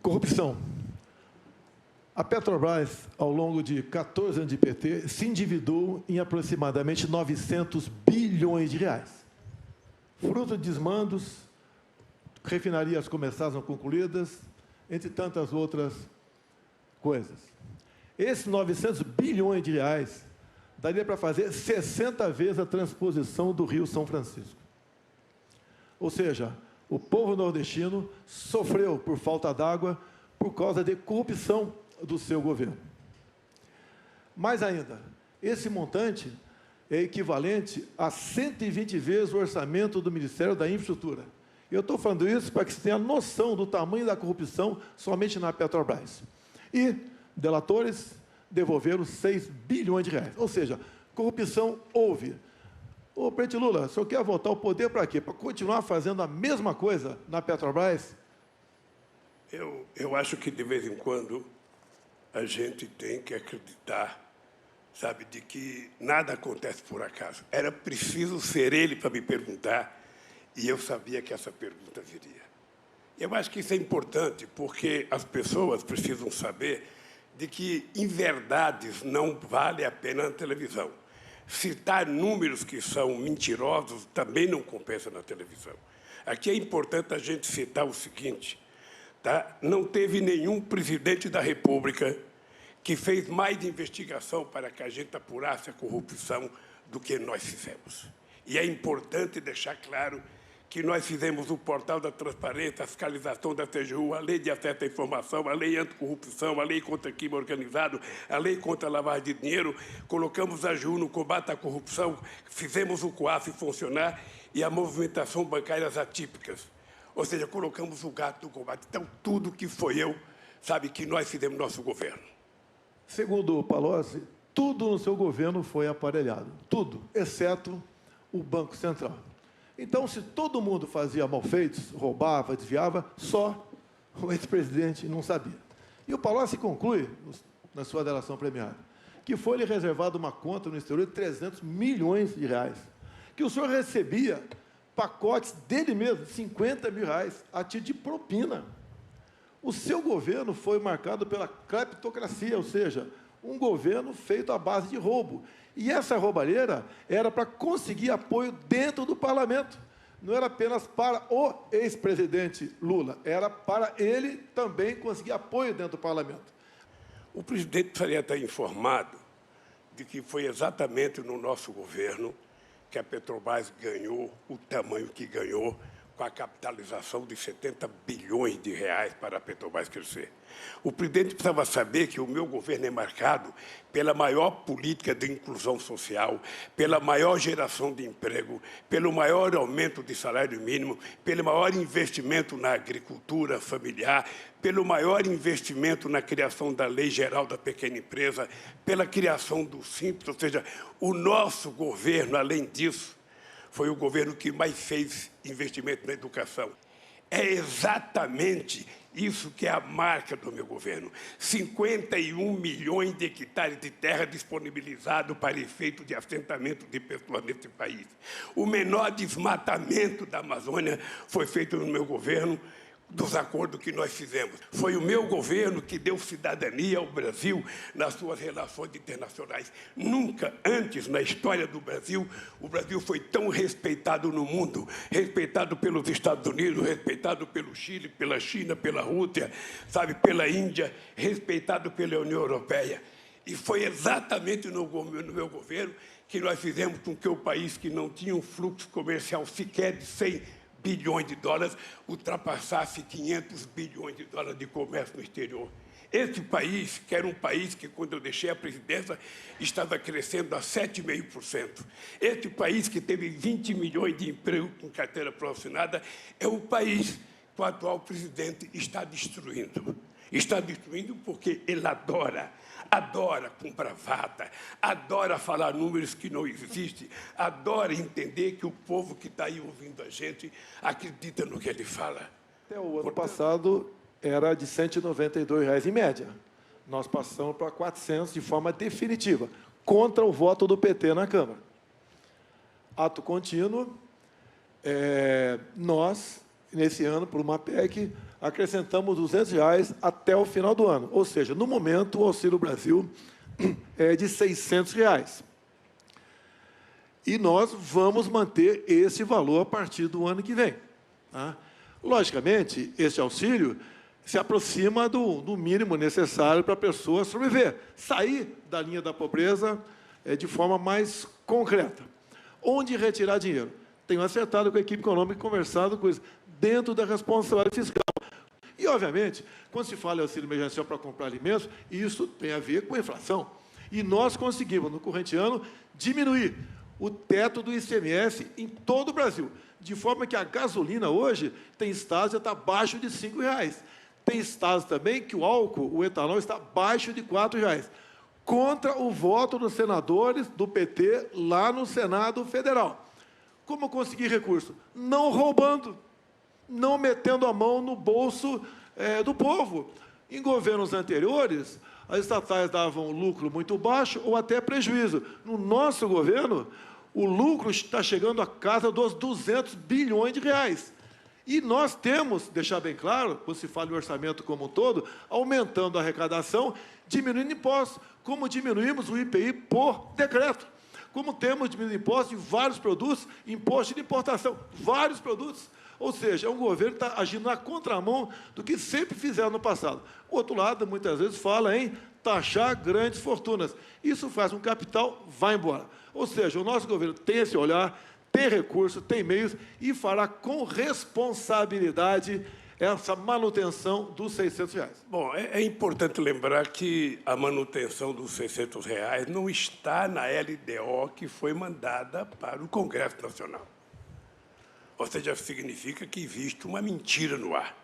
Corrupção. A Petrobras, ao longo de 14 anos de PT, se endividou em aproximadamente 900 bilhões de reais. Fruto de desmandos, refinarias começadas não concluídas, entre tantas outras coisas. Esses 900 bilhões de reais daria para fazer 60 vezes a transposição do Rio São Francisco. Ou seja, o povo nordestino sofreu por falta d'água por causa de corrupção do seu governo. Mais ainda, esse montante é equivalente a 120 vezes o orçamento do Ministério da Infraestrutura. Eu estou falando isso para que você tenha noção do tamanho da corrupção somente na Petrobras. E delatores devolveram 6 bilhões de reais. Ou seja, corrupção houve. Ô, presidente Lula, o senhor quer voltar ao poder para quê? Para continuar fazendo a mesma coisa na Petrobras? Eu acho que, de vez em quando, a gente tem que acreditar, sabe, de que nada acontece por acaso. Era preciso ser ele para me perguntar, e eu sabia que essa pergunta viria. Eu acho que isso é importante, porque as pessoas precisam saber de que inverdades não vale a pena na televisão. Citar números que são mentirosos também não compensa na televisão. Aqui é importante a gente citar o seguinte, tá? Não teve nenhum presidente da República que fez mais investigação para que a gente apurasse a corrupção do que nós fizemos. E é importante deixar claro que nós fizemos o portal da transparência, a fiscalização da TGU, a lei de acesso à informação, a lei anticorrupção, a lei contra crime organizado, a lei contra a lavagem de dinheiro, colocamos a AGU no combate à corrupção, fizemos o COAF funcionar e a movimentação bancárias atípicas. Ou seja, colocamos o gato no combate. Então, tudo que foi eu, sabe, que nós fizemos no nosso governo. Segundo o Palocci, tudo no seu governo foi aparelhado. Tudo, exceto o Banco Central. Então, se todo mundo fazia malfeitos, roubava, desviava, só o ex-presidente não sabia. E o Palocci conclui, na sua delação premiada, que foi-lhe reservada uma conta no exterior de 300 milhões de reais, que o senhor recebia pacotes dele mesmo, 50 mil reais, a título de propina. O seu governo foi marcado pela cleptocracia, ou seja, um governo feito à base de roubo. E essa roubalheira era para conseguir apoio dentro do parlamento. Não era apenas para o ex-presidente Lula, era para ele também conseguir apoio dentro do parlamento. O presidente precisaria estar informado de que foi exatamente no nosso governo que a Petrobras ganhou o tamanho que ganhou, com a capitalização de 70 bilhões de reais para a Petrobras crescer. O presidente precisava saber que o meu governo é marcado pela maior política de inclusão social, pela maior geração de emprego, pelo maior aumento de salário mínimo, pelo maior investimento na agricultura familiar, pelo maior investimento na criação da Lei Geral da Pequena Empresa, pela criação do Simples, ou seja, o nosso governo, além disso, foi o governo que mais fez investimento na educação. É exatamente isso que é a marca do meu governo. 51 milhões de hectares de terra disponibilizados para efeito de assentamento de pessoas nesse país. O menor desmatamento da Amazônia foi feito no meu governo, dos acordos que nós fizemos. Foi o meu governo que deu cidadania ao Brasil nas suas relações internacionais. Nunca antes, na história do Brasil, o Brasil foi tão respeitado no mundo, respeitado pelos Estados Unidos, respeitado pelo Chile, pela China, pela Rússia, sabe, pela Índia, respeitado pela União Europeia. E foi exatamente no meu governo que nós fizemos com que o país que não tinha um fluxo comercial sequer de 100 bilhões de dólares, ultrapassasse 500 bilhões de dólares de comércio no exterior. Esse país, que era um país que, quando eu deixei a presidência, estava crescendo a 7,5%. Esse país, que teve 20 milhões de empregos com carteira profissional, é o país que o atual presidente está destruindo. Está destruindo porque ele adora com bravata, adora falar números que não existem, adora entender que o povo que está aí ouvindo a gente acredita no que ele fala. Até o ano passado era de R$ 192 em média. Nós passamos para 400 de forma definitiva, contra o voto do PT na Câmara. Ato contínuo, nós nesse ano, por uma PEC, acrescentamos R$200 até o final do ano. Ou seja, no momento, o Auxílio Brasil é de R$600. E nós vamos manter esse valor a partir do ano que vem. Tá? Logicamente, esse auxílio se aproxima do mínimo necessário para a pessoa sobreviver, sair da linha da pobreza de forma mais concreta. Onde retirar dinheiro? Tenho acertado com a equipe econômica e conversado com isso, dentro da responsabilidade fiscal. E, obviamente, quando se fala em auxílio emergencial para comprar alimentos, isso tem a ver com a inflação. E nós conseguimos, no corrente ano, diminuir o teto do ICMS em todo o Brasil, de forma que a gasolina hoje tem estados que está abaixo de R$5. Tem estados também que o álcool, o etanol, está abaixo de R$4, contra o voto dos senadores do PT lá no Senado Federal. Como conseguir recurso? Não roubando, não metendo a mão no bolso do povo. Em governos anteriores, as estatais davam lucro muito baixo ou até prejuízo. No nosso governo, o lucro está chegando à casa dos R$200 bilhões. E nós temos, deixar bem claro, quando se fala em orçamento como um todo, aumentando a arrecadação, diminuindo impostos, como diminuímos o IPI por decreto. Como temos diminuído impostos em vários produtos, imposto de importação, vários produtos. Ou seja, é um governo que está agindo na contramão do que sempre fizeram no passado. O outro lado, muitas vezes, fala em taxar grandes fortunas. Isso faz com que o capital vá embora. Ou seja, o nosso governo tem esse olhar, tem recurso, tem meios e fará com responsabilidade essa manutenção dos R$600. Bom, é importante lembrar que a manutenção dos R$600 não está na LDO que foi mandada para o Congresso Nacional. Ou seja, significa que existe uma mentira no ar.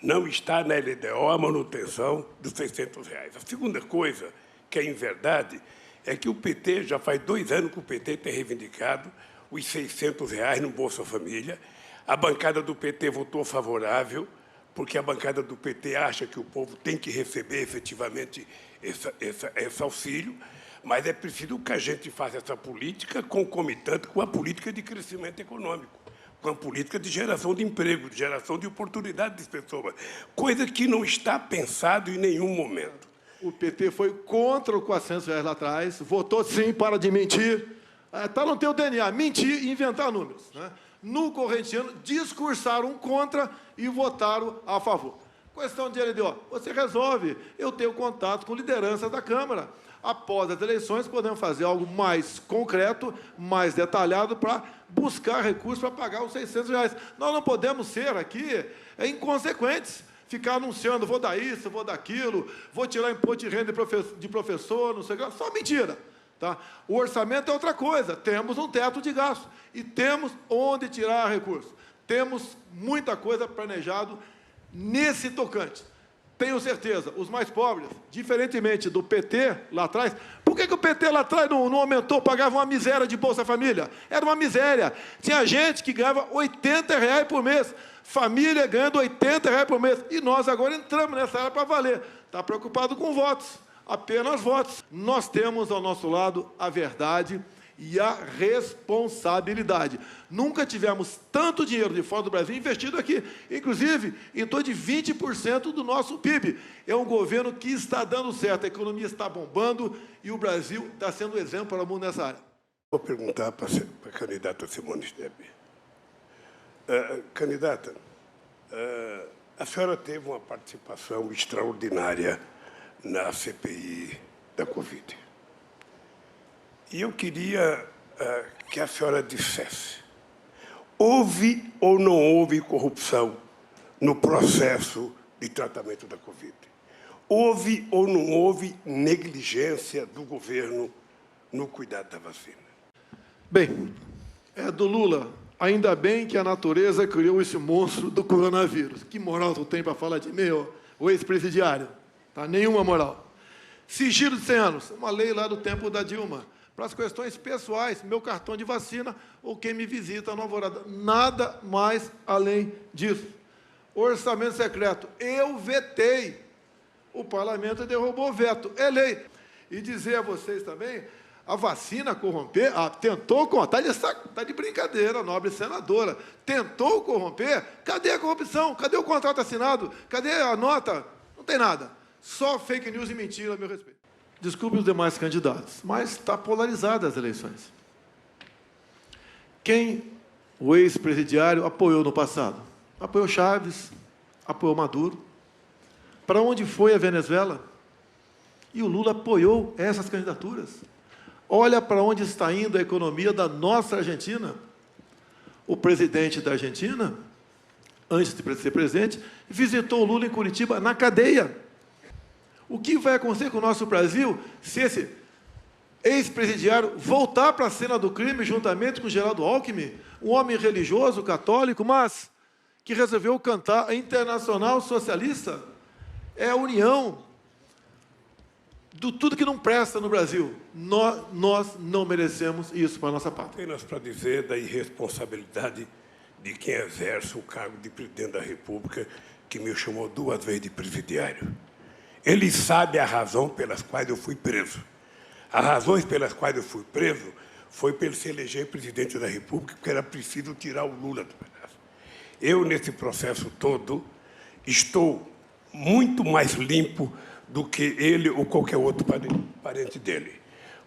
Não está na LDO a manutenção dos R$600. A segunda coisa, que é em verdade, é que o PT, já faz 2 anos que o PT tem reivindicado os R$600 no Bolsa Família. A bancada do PT votou favorável, porque a bancada do PT acha que o povo tem que receber efetivamente esse auxílio, mas é preciso que a gente faça essa política concomitante com a política de crescimento econômico, com a política de geração de emprego, de geração de oportunidades de pessoas, coisa que não está pensado em nenhum momento. O PT foi contra o R$400 lá atrás, votou sim para de mentir. Está no teu DNA, mentir e inventar números. Né? No corrente ano, discursaram contra e votaram a favor. Questão de LDO, você resolve. Eu tenho contato com liderança da Câmara. Após as eleições, podemos fazer algo mais concreto, mais detalhado, para buscar recursos para pagar os R$600. Nós não podemos ser aqui inconsequentes, ficar anunciando, vou dar isso, vou dar aquilo, vou tirar imposto de renda de professor, não sei o que, só mentira. Tá? O orçamento é outra coisa, temos um teto de gasto e temos onde tirar recursos. Temos muita coisa planejado nesse tocante. Tenho certeza, os mais pobres, diferentemente do PT lá atrás, por que o PT lá atrás não aumentou, pagava uma miséria de Bolsa Família? Era uma miséria. Tinha gente que ganhava R$80 por mês, família ganhando R$80 por mês, e nós agora entramos nessa área para valer. Está preocupado com votos. Apenas votos. Nós temos ao nosso lado a verdade e a responsabilidade. Nunca tivemos tanto dinheiro de fora do Brasil investido aqui, inclusive em torno de 20% do nosso PIB. É um governo que está dando certo, a economia está bombando e o Brasil está sendo exemplo para o mundo nessa área. Vou perguntar para a candidata Simone Tebet. Candidata, a senhora teve uma participação extraordinária na CPI da Covid. E eu queria que a senhora dissesse, houve ou não houve corrupção no processo de tratamento da Covid? Houve ou não houve negligência do governo no cuidado da vacina? Bem, do Lula, ainda bem que a natureza criou esse monstro do coronavírus. Que moral tu tem para falar de mim, o ex-presidiário? Tá? Nenhuma moral. Sigilo de 100 anos, uma lei lá do tempo da Dilma. Para as questões pessoais, meu cartão de vacina ou quem me visita no Alvorada. Nada mais além disso. Orçamento secreto, eu vetei. O parlamento derrubou o veto, é lei. E dizer a vocês também, a vacina corromper, tentou corromper, está de brincadeira, nobre senadora, tentou corromper, cadê a corrupção? Cadê o contrato assinado? Cadê a nota? Não tem nada. Só fake news e mentira a meu respeito. Desculpe os demais candidatos, mas está polarizada as eleições. Quem o ex-presidiário apoiou no passado? Apoiou Chaves, apoiou Maduro. Para onde foi a Venezuela? E o Lula apoiou essas candidaturas. Olha para onde está indo a economia da nossa Argentina. O presidente da Argentina, antes de ser presidente, visitou o Lula em Curitiba, na cadeia. O que vai acontecer com o nosso Brasil se esse ex-presidiário voltar para a cena do crime juntamente com Geraldo Alckmin, um homem religioso, católico, mas que resolveu cantar a Internacional Socialista? É a união de tudo que não presta no Brasil. Nós não merecemos isso para a nossa pátria. Apenas para dizer da irresponsabilidade de quem exerce o cargo de presidente da República, que me chamou 2 vezes de presidiário. Ele sabe a razão pelas quais eu fui preso. As razões pelas quais eu fui preso foi para ele se eleger presidente da República, porque era preciso tirar o Lula do pedaço. Eu, nesse processo todo, estou muito mais limpo do que ele ou qualquer outro parente dele.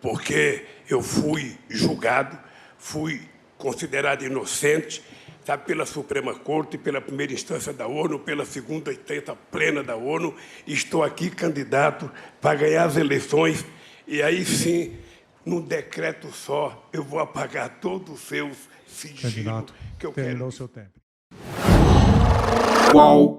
Porque eu fui julgado, fui considerado inocente, sabe, pela Suprema Corte, pela primeira instância da ONU, pela segunda instância plena da ONU. Estou aqui candidato para ganhar as eleições e aí sim, num decreto só, eu vou apagar todos os seus sigilos que eu quero. Terminou seu tempo. Qual